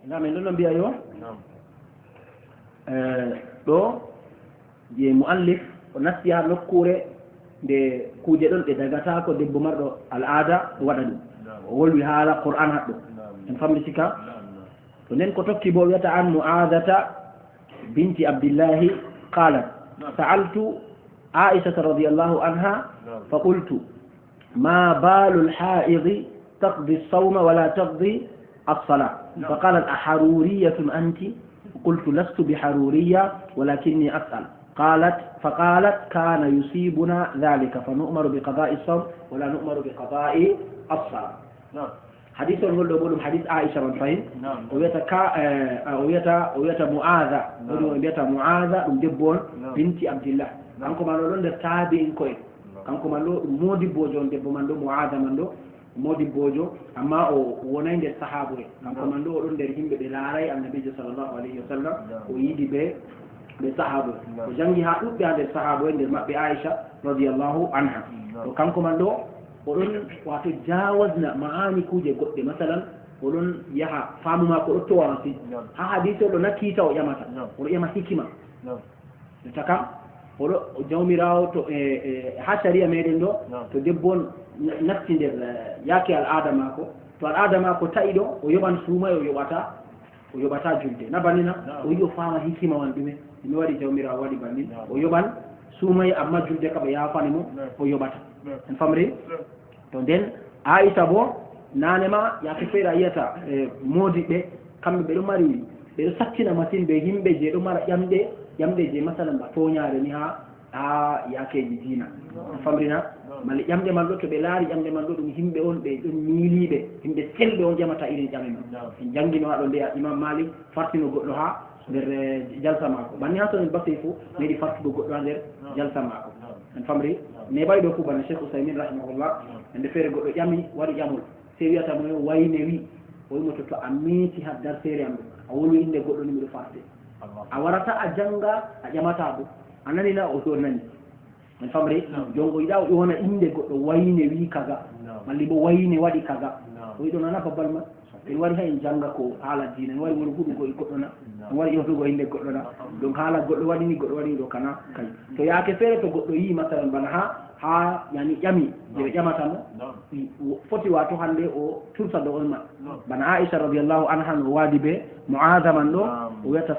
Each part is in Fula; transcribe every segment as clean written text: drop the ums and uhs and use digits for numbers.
ngam en ɗon mbiya yo ɗo je muallif o nasti ha nokkure nde kuuje ɗon ɗe dagata ko debbo marɗo al'ada waɗa ɗum o wolwi haala qur'an haɗɗo en fammi sika to nden ko tokki bo wiyata an mu'adata binti abdillahi qalat sa'altu aishata radiallahu anha fa qultu ma balu lhaidi taqdi الصوم ولا تقضي الصلاة فقالت أحرورية أنت قلت لست بحرورية ولكني أسأل فقالت كان يصيبنا ذلك فنؤمر بقضاء الصوم ولا نؤمر بقضاء الصلاة حديث نقول له حديث عائشة من فهم ويتا معاذة ويتا معاذة دبون بنت عبد الله أنكم أنو لون تابعين كوي أنكم أنو مودي بوجون دبو من معاذة من modi bojo amma o wonande sahabu en kanko man do don der himbe be laaray annabi sallallahu alaihi wasallam o yidi be sahabu o jangi ha dubbe ande sahabu en der mabbe Aisha radiyallahu anha to kanko man do o don wato jawazna maani kuje godde masalan o don yaha famu ma ko to wanti ha hadith do nakita o yamata o yama hikima takam o jawmirawo to ha sharia meden do to debbon nafti nder yake al'ada mako to al'ada mako ta'i ɗo o yoɓan suumay o yoɓata julde na bannina o yi o faama hikima wan ɗume mi waɗi jawmirawo waɗi bannin o yoɓan suumay amma julde ka ɓe yafani mo o yoɓata en famri to nden Aisha bo nanema yake feere a yiyata modiɓɓe kamɓe ɓeɗo mari ɓeɗo sattina masine ɓe yimɓe je ɗo mara ƴamɗe je masalan ba toñare ni ha yakeji diina famrina malla ƴamɗe man ɗo to ɓe laari ƴamɗe man ɗo ɗum yimɓe on ɓe ɗon miiliɓe yimɓe selɓe on ƴamata irin ƴame man en janngino haɗo nde imam Malik fartino goɗɗo ha nder jalsa maako banni ha sonen basey fo meeɗi fartugo goɗɗo ha nder jalsa maako en famri ne ɓay ɗo fo bana cheikh Ousaymin rahimahullah ende feere goɗɗo ƴami waɗi ƴamol se wiyata mo wayne wi o wimo to a meeti ha dar seere am ɗo a wolu inde goɗɗo ni miɗo farte a warata a jannga a ƴamata ɗo a nanina o ɗo nani en famri jongo yiɗa o ƴona inde goɗɗo wayne wi kaga malli bo wayne waɗi kaga o yiɗo nana babbal ma en wari ha en janga ko haala diina en wari woni huɗugo e goɗɗo na en wari ƴewtugo inde goɗɗo na donc haala goɗɗo waɗini goɗɗo waɗini ɗo kana kay to yaake feere to goɗɗo yi masalan bana ha yani ƴami je ɓe ƴamata mo foti wato hande o tursa ɗo on ma bana Aisha radiallahu anha no waadi ɓe Mu'adha man ɗo o wiyata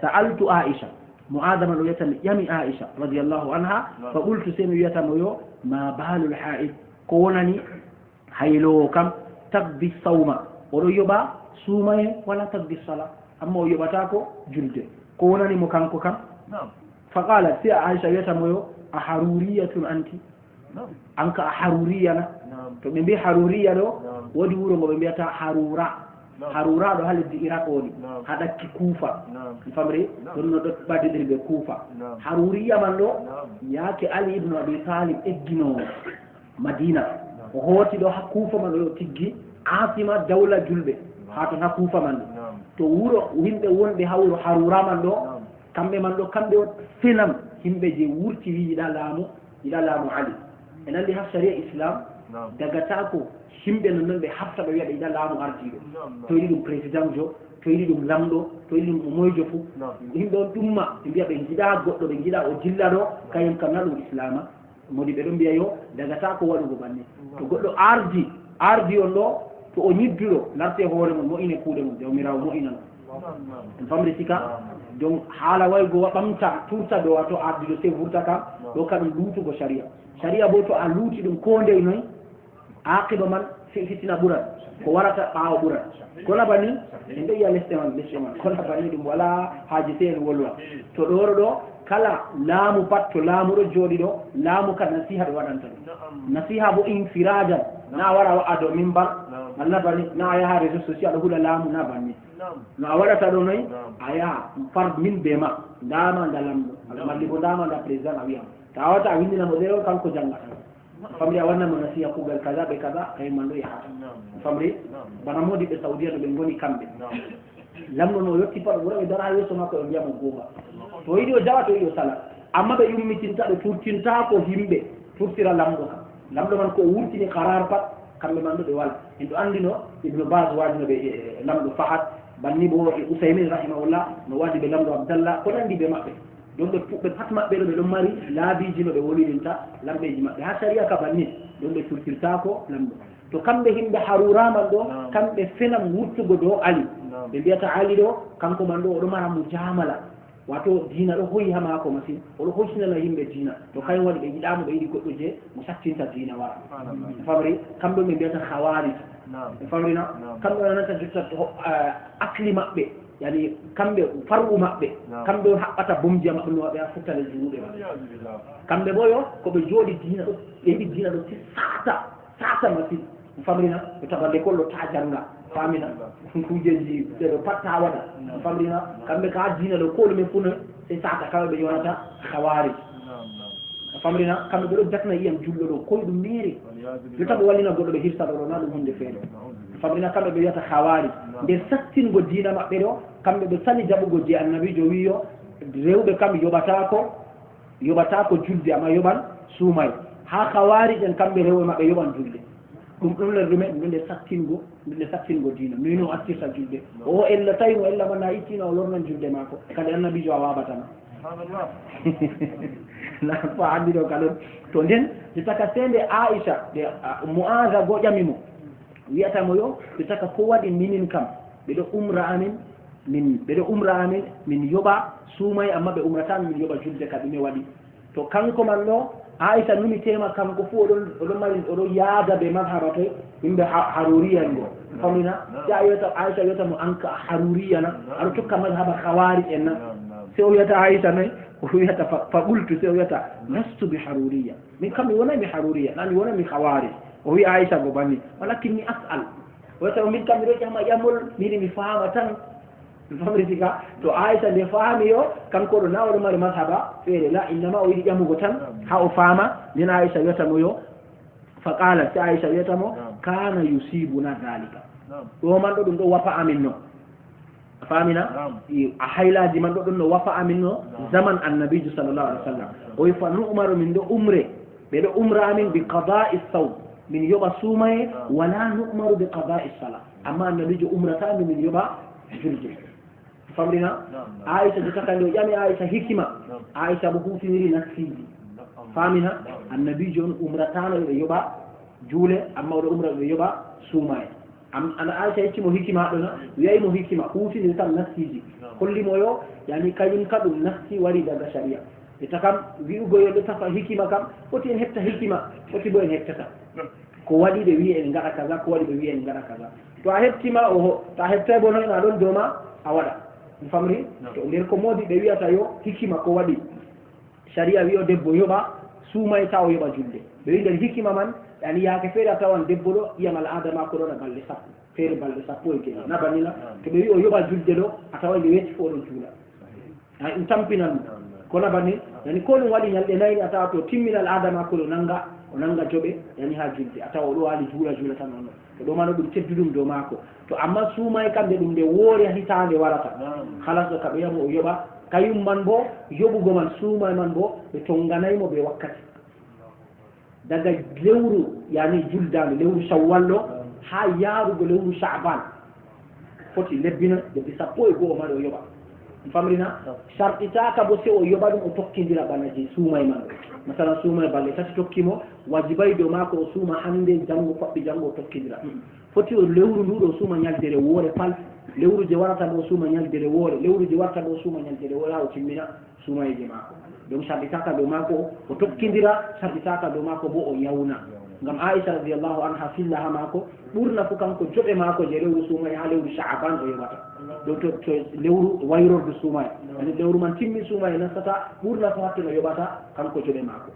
sa'altu Aisha Mu'adha man o wiyata mi ƴami Aisha radiallahu anha fa qultu semi wiyata mo yo ma balul ha'id ko wonani haylowo kam taqdi sawma oɗo yoɓa suumaye wala taqdi sala amma o yoɓata ko julde ko wonani mo kanko kam fa qalat si Aisha wiyata mo yo a haruriyatun anti anka a haruriya na to ɓe mbi haruriya ɗo woodi wuro ngo ɓe mbiyata harura ɗo ha leddi Iraq woni ha ɗakki Kufa famri ɗon no ɗo ɓadiɗiri ɓe Kufa haruriya man ɗo yaake Ali ibnu Abi Talib egginowo Madina o hooti ɗo ha Kufa man ɗo tiggi asima dawla julɓe ha ton ha Kufa man ɗo to wuro yimɓe wonɓe ha wuro harura man ɗo kamɓe man ɗo kamɓe o finam yimɓe je wurti wi yiɗa laamu Ali en andi ha sharia islam dagata ko yimɓe non noon ɓe hafta ɓe wiya ɓe yiɗa laamu ardiɗo to yiɗi ɗum président jo to yiɗi ɗum lamɗo to yiɗi ɗum moyjo fo yimɓe on ɗumma ɓe mbiya ɓe jiɗa goɗɗo ɓe jiɗa o dilla ɗo kañum kam na ɗum islama modi ɓe ɗon mbiya yo dagata ko waɗugo banni to goɗɗo ardi on ɗo to o ñidduɗo larte hoore mum moƴine kuuɗe mum jawmirawo moƴina no en famri sika donc haala waygo ɓamta turta ɗo wato ardiɗo se vurta kam ɗo ka ɗum luutugo sharia bo to a luuti ɗum ko ndey noy aqiba man fitina ɓurat ko warata ɓaawo ɓurat kono banni en ɗo yiya lesɗe man kono banni ɗum wala haaji se en wolwa to ɗoro ɗo kala laamu pat to laamu ɗo jooɗi ɗo laamu ka nasiha ɗo waɗanta ɗum nasiha bo infiradan na wara wa'a dow mimbar malla banni na a yaha réseau social ɗo huɗa laamu na banni no a waɗata ɗo noy a yaha fard min be ma ndama nda lamɗo malli bo ndama nda président a wiyama ta a wata a windinamo ɗeɗo kanko jangata famri a wannamo nasiha kugal kaza ɓe kaza kayi man ɗo yahata famri bana modi ɓe saudia no ɓe goni kamɓe lamɗo no yetti pat ɓura ɓe dara ha yeeso makko ɓe mbiyamo goonga to yiɗi o jawa to yiɗi o sala amma ɓe yummitinta ɓe turtinta ko yimɓe turtira lamɗo kam lamɗo man ko wurtini qarar pat kamɓe man ɗo ɓe wala en ɗo andino Ibnu Baz wajino ɓe lamɗo Fahad banni bo Usaymin rahimahullah no wadi be lamdo Abdallah ko nandi be mabbe don be pubbe pat mabbe do be don mari laabiji no be wolidinta lambeji mabbe ha sharia ka banni don be turtirta ko lamdo to kambe himbe harura man do kambe fenam wurtugo do Ali be biata Ali do kanko man do mara mujamala wato dina do hoyi ha mako masin o do hoysina la himbe dina to kay wadi be yidamo be yidi goddo je mo sattinta dina wara fabri kambe be biata khawari famrina kambe nanta jutta akli mabbe yani kambe faru mabbe kambe habbata bomji mabbe no be futtale juude kambe boyo ko be jodi dina do be yidi dina do sata masin famrina be tabande kollo ta janga famina kujeji be patta wada famrina kambe ka dina do ko me funa se sata kawbe yonata khawari famrina kambe do jakna yiyam jullo do koy dum mere do tabe walina goddo be hirsa do na dum hunde feere famrina kambe be yata khawari de sattin go dina mabbe do kambe be sani jabugo je annabi jo wiyo rewbe kambe yobata ko julde ama yoban sumay ha khawari den kambe rewbe mabbe yoban julde dum le rume dum de sattingo dina mino attirta julde o ella tayo ella manna itina o lornan julde mako kadi annabi jo awabatana subhanallah la fa andi do kalon to den ditaka sende Aisha de Muaza go jamimo wiata moyo ditaka ko wadi minin kam be do umra amin min yoba sumay amma be umratan min yoba julde kadi me wadi to kanko man do Aisha numi tema kanko fu odon mari odon yaada be mazhabato himbe haruriya ngo famina ya yota Aisha yota mo anka haruriya na aro tukka mazhaba khawari enna se o yata Aisha nay o yata fa qultu se o yata lastu bi haruriya min kam wona mi haruriya nani wona mi khawari o wi Aisha go bani walakinni as'al wata min kam ro jama yamul mi fahama tan famritika to Aisha de fahami yo kanko do nawdo mari mazhaba feere la inma o yidi jamugo tan ha o fama dina Aisha yota mo yo fa qala ta Aisha yota mo kana yusibuna dalika do man do dum do wafa amin no famina a haylaji man do dum no wafa amin no zaman annabi sallallahu alaihi wasallam o fa nu umaru min do umre be do umra amin bi qada'i sawm min yoba sumay wala nu'maru bi qada'i salat amma annabi jo umrata min yoba julde famrina Aisha de takando yami Aisha hikima Aisha bo hutiniri nasiji famina annabi jon umratano be yoba jule amma do umra be yoba sumay ana Aisha yiki mo hikima do na yayi mo hikima hutiniri tan nasiji kolli moyo yani kayum kadum nasi wari daga sharia de takam wi'ugo yo de tafa hikima kam foti en hetta hikima foti bo en hettata ko wadi de wi en ngada kaza ko wadi de wi en ngada kaza to a hettima o ta hetta bo no na don doma a wada famri to nder ko modi be wiata yo hikima ko wadi sharia wiyo debbo yoba sumay taw yoba julde be wi nder hikima man yani yaake feere tawan debbo do yamal adama ko do na balde sappo feere balde sappo e kene na banila to be wi o yoba julde do atawa de weti fo do jula ay tampinan ko na bani yani ko dum wadi nyalde nayi atawa to timminal adama ko do nanga o nanga jobe yani ha julde atawa o do wali jula tan non to do mano dum teddudum do mako to amma sumay kambe dum de wori hitande warata khalas do kabe yamo o yoba kayum man bo yobugo man sumay man bo be tonganay mo be wakkati daga lewru yani juldande lewru shawwallo ha yaarugo lewru sha'ban foti lebbina de sappo e go maro yoba famrina shartita ka bo se o yoba dum o tokkindira banaji sumay man masala sumay balle tati tokkimo wajibay do mako o suma hande jango fabbi jango tokkindira foti o lewru ndudo suma nyaldere wore pal lewru je warata do suma nyaldere wore lewru je warata do suma nyaldere wore o timmina suma e mako donc shartita do mako o tokkindira shartita do mako bo o yawna ngam Aisha radhiyallahu anha fillaha mako burna fu kanko jobe mako je lewru suma ha lewru sha'ban o yewata do to lewru wayrordu suma yani lewru man timmi suma ina sata burna fu hakko no yobata kanko jobe mako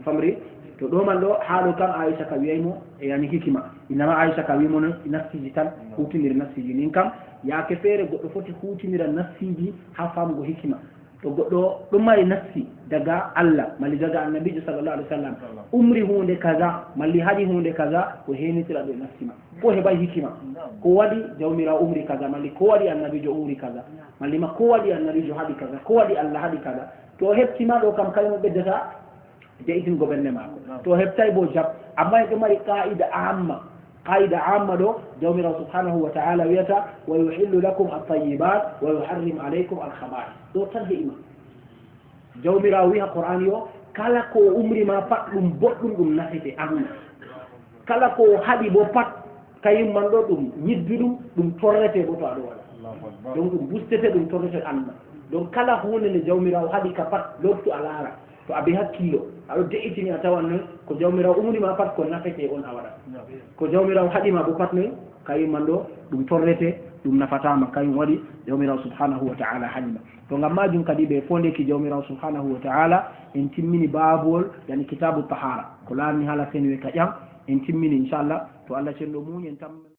famri to do man do haalo kan Aisha ka wiyaymo e yani hikima inama Aisha ka wimo no nasiji tan hutinir nasiji nin kam yaake feere goddo foti hutinira nasiji ha famugo hikima to goddo dum mari nassi daga Allah mali daga annabi sallallahu alaihi wasallam umri hunde kaza mali hadi hunde kaza ko henitira do nassima ko hebay hikima ko wadi jawmira umri kaza mali ko wadi annabi jo umri kaza mali ma ko wadi annabi jo hadi kaza ko wadi Allah hadi kaza to heptima do kam kalmo beddata de itin goberne mako to heptay bo jab amma e mari qaida amma قاعدة عامة دو جومر سبحانه وتعالى ويتا ويحل لكم الطيبات ويحرم عليكم الخبائث دو تنهي إما جومر ويها قرآن يو kala ko umri ma pat ɗum boɗɗum ɗum nafete aduna kala ko haɗi bo pat kayum man ɗo ɗum ñiddu ɗum torrete bo to aɗo waɗa donc ɗum bustete ɗum torrete allah donc kala hunde nde jawmirawo haɗi ka pat loftu a laara to aɓe hakkilo aɗo de'itini a tawan noon ko jawmirawo umri ma pat ko nafete on a waɗa ko jawmirawo haɗima bo pat noon kayum man ɗo ɗum torrete ɗum nafatama kañum waɗi jawmirawo subhanahu wa ta'ala haɗima to ngam majum kadi ɓe fondeki jawmirawo subhanahu wa ta'ala en timmini babol yani kitabu tahara ko laarni haala senwe ka ƴam en timmini inchallah to allah cenɗo muñen tam